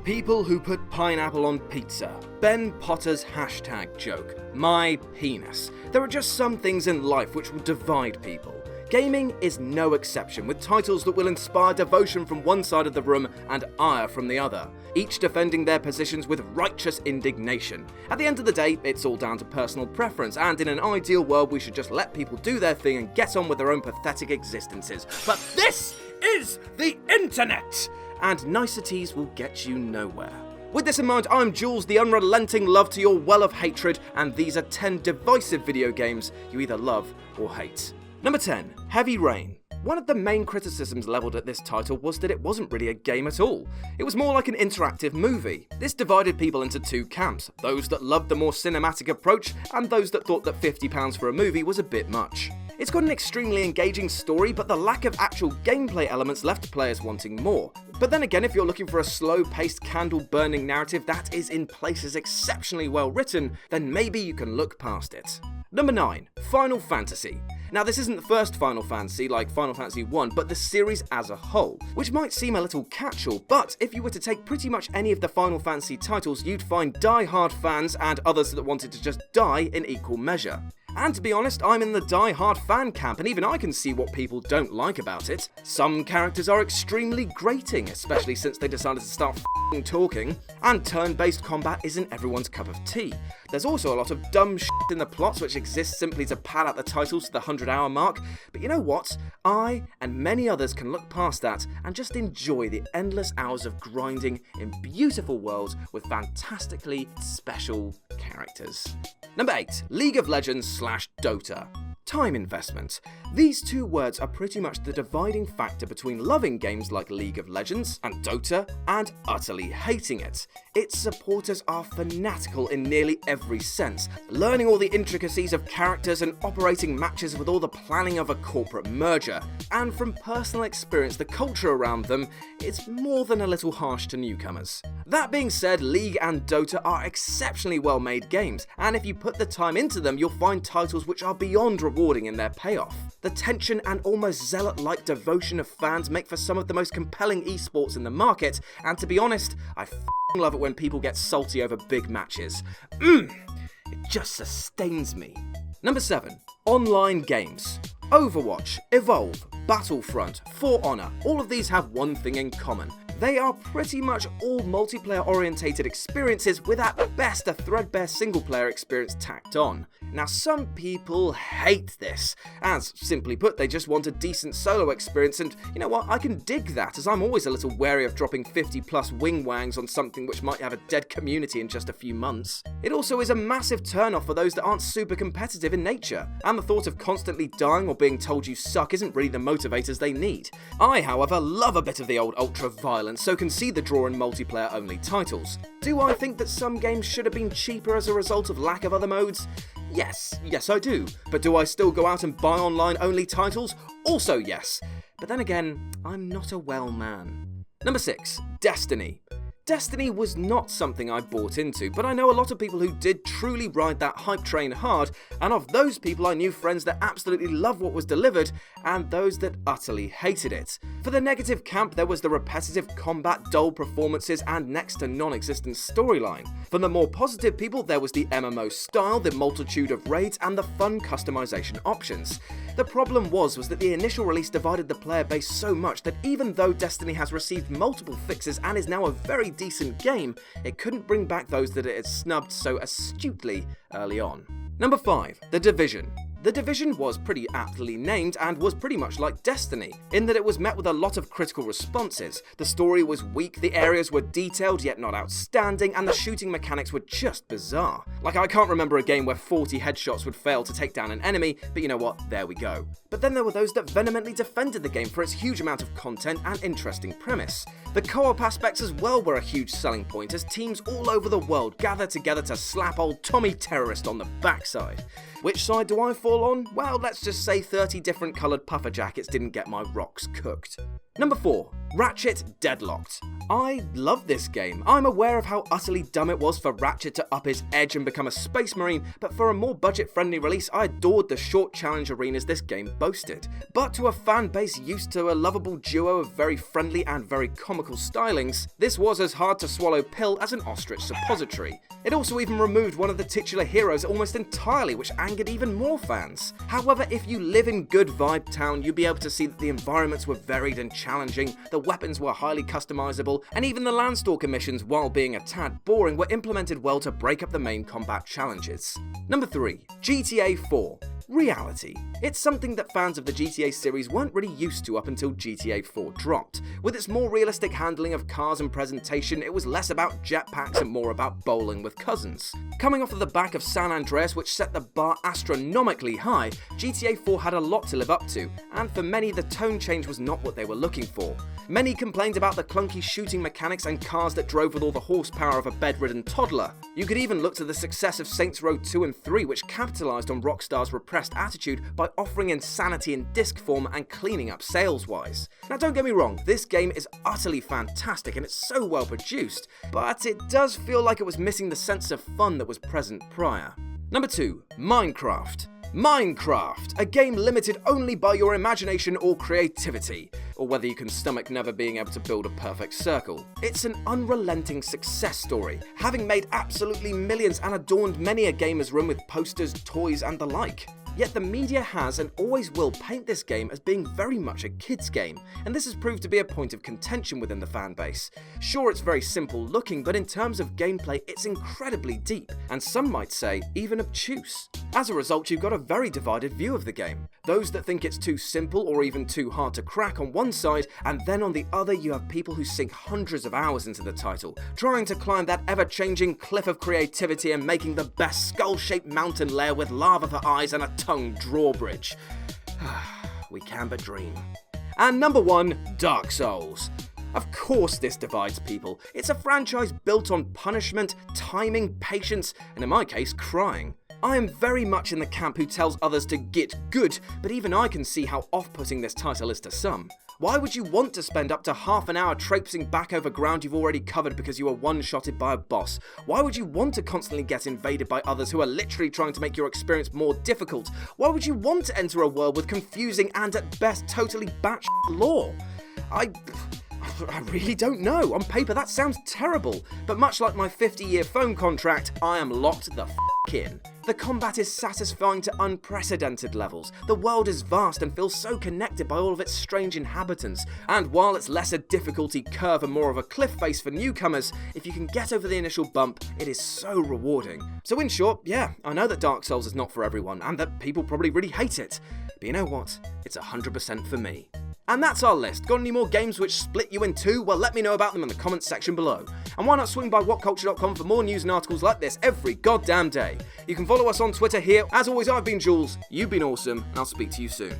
People who put pineapple on pizza. Ben Potter's hashtag joke. My penis. There are just some things in life which will divide people. Gaming is no exception, with titles that will inspire devotion from one side of the room and ire from the other, each defending their positions with righteous indignation. At the end of the day, it's all down to personal preference, and in an ideal world we should just let people do their thing and get on with their own pathetic existences. But this is the internet! And niceties will get you nowhere. With this in mind, I'm Jules, the unrelenting love to your well of hatred, and these are 10 divisive video games you either love or hate. Number 10. Heavy Rain. One of the main criticisms levelled at this title was that it wasn't really a game at all. It was more like an interactive movie. This divided people into two camps, those that loved the more cinematic approach and those that thought that £50 for a movie was a bit much. It's got an extremely engaging story, but the lack of actual gameplay elements left players wanting more. But then again, if you're looking for a slow-paced, candle-burning narrative that is in places exceptionally well written, then maybe you can look past it. Number 9. Final Fantasy. Now, this isn't the first Final Fantasy like Final Fantasy 1, but the series as a whole, which might seem a little catch-all, but if you were to take pretty much any of the Final Fantasy titles, you'd find die-hard fans and others that wanted to just die in equal measure. And to be honest, I'm in the die-hard fan camp, and even I can see what people don't like about it. Some characters are extremely grating, especially since they decided to start f***ing talking, and turn-based combat isn't everyone's cup of tea. There's also a lot of dumb shit in the plots which exists simply to pad out the titles to the 100-hour mark, but you know what? I, and many others, can look past that and just enjoy the endless hours of grinding in beautiful worlds with fantastically special characters. Number 8. League of Legends / Dota. Time investment. These two words are pretty much the dividing factor between loving games like League of Legends and Dota and utterly hating it. Its supporters are fanatical in nearly every sense, learning all the intricacies of characters and operating matches with all the planning of a corporate merger. And from personal experience, the culture around them is more than a little harsh to newcomers. That being said, League and Dota are exceptionally well-made games, and if you put the time into them, you'll find titles which are beyond rewarding in their payoff. The tension and almost zealot-like devotion of fans make for some of the most compelling esports in the market, and to be honest, I f***ing love it when people get salty over big matches. It just sustains me. Number 7. Online games. Overwatch, Evolve, Battlefront, For Honor, all of these have one thing in common. They are pretty much all multiplayer-orientated experiences with at best a threadbare single-player experience tacked on. Now, some people hate this, as simply put, they just want a decent solo experience, and you know what, I can dig that, as I'm always a little wary of dropping 50+ wing-wangs on something which might have a dead community in just a few months. It also is a massive turn-off for those that aren't super competitive in nature, and the thought of constantly dying or being told you suck isn't really the motivators they need. I, however, love a bit of the old ultra-violence, so can see the draw in multiplayer-only titles. Do I think that some games should have been cheaper as a result of lack of other modes? Yes I do. But do I still go out and buy online-only titles? Also yes. But then again, I'm not a well man. Number 6. Destiny. Destiny was not something I bought into, but I know a lot of people who did truly ride that hype train hard, and of those people I knew friends that absolutely loved what was delivered, and those that utterly hated it. For the negative camp, there was the repetitive combat, dull performances, and next to non-existent storyline. For the more positive people, there was the MMO style, the multitude of raids, and the fun customization options. The problem was that the initial release divided the player base so much that even though Destiny has received multiple fixes and is now a very decent game, it couldn't bring back those that it had snubbed so astutely early on. Number 5. The Division. The Division was pretty aptly named and was pretty much like Destiny, in that it was met with a lot of critical responses. The story was weak, the areas were detailed yet not outstanding, and the shooting mechanics were just bizarre. Like, I can't remember a game where 40 headshots would fail to take down an enemy, but you know what, there we go. But then there were those that vehemently defended the game for its huge amount of content and interesting premise. The co-op aspects as well were a huge selling point, as teams all over the world gathered together to slap old Tommy Terrorist on the backside. Which side do I fall on? Well, let's just say 30 different coloured puffer jackets didn't get my rocks cooked. Number 4. Ratchet Deadlocked. I love this game. I'm aware of how utterly dumb it was for Ratchet to up his edge and become a space marine, but for a more budget-friendly release, I adored the short challenge arenas this game boasted. But to a fan base used to a lovable duo of very friendly and very comical stylings, this was as hard to swallow pill as an ostrich suppository. It also even removed one of the titular heroes almost entirely, which angered even more fans. However, if you live in Good Vibe Town, you'd be able to see that the environments were varied and challenging, the weapons were highly customizable, and even the Landstalker missions, while being a tad boring, were implemented well to break up the main combat challenges. Number 3. GTA 4. Reality. It's something that fans of the GTA series weren't really used to up until GTA 4 dropped. With its more realistic handling of cars and presentation, it was less about jetpacks and more about bowling with cousins. Coming off of the back of San Andreas, which set the bar astronomically high, GTA 4 had a lot to live up to, and for many the tone change was not what they were looking for. Many complained about the clunky shooting mechanics and cars that drove with all the horsepower of a bedridden toddler. You could even look to the success of Saints Row 2 and 3, which capitalized on Rockstar's repressed attitude by offering insanity in disc form and cleaning up sales-wise. Now don't get me wrong, this game is utterly fantastic and it's so well produced, but it does feel like it was missing the sense of fun that was present prior. Number 2. Minecraft. Minecraft, a game limited only by your imagination or creativity, or whether you can stomach never being able to build a perfect circle. It's an unrelenting success story, having made absolutely millions and adorned many a gamer's room with posters, toys, and the like. Yet the media has and always will paint this game as being very much a kid's game, and this has proved to be a point of contention within the fan base. Sure, it's very simple looking, but in terms of gameplay, it's incredibly deep, and some might say even obtuse. As a result, you've got a very divided view of the game. Those that think it's too simple or even too hard to crack on one side, and then on the other you have people who sink hundreds of hours into the title, trying to climb that ever-changing cliff of creativity and making the best skull-shaped mountain lair with lava for eyes and a tongue drawbridge. We can but dream. And number 1, Dark Souls. Of course this divides people. It's a franchise built on punishment, timing, patience, and in my case, crying. I am very much in the camp who tells others to get good, but even I can see how off-putting this title is to some. Why would you want to spend up to half an hour traipsing back over ground you've already covered because you were one-shotted by a boss? Why would you want to constantly get invaded by others who are literally trying to make your experience more difficult? Why would you want to enter a world with confusing and at best totally batshit lore? I really don't know. On paper that sounds terrible, but much like my 50-year phone contract, I am locked the in. The combat is satisfying to unprecedented levels. The world is vast and feels so connected by all of its strange inhabitants, and while it's less a difficulty curve and more of a cliff face for newcomers, if you can get over the initial bump, it is so rewarding. So in short, yeah, I know that Dark Souls is not for everyone, and that people probably really hate it, but you know what? It's 100% for me. And that's our list. Got any more games which split you in two? Well, let me know about them in the comments section below. And why not swing by whatculture.com for more news and articles like this every goddamn day. You can follow us on Twitter here. As always, I've been Jules, you've been awesome, and I'll speak to you soon.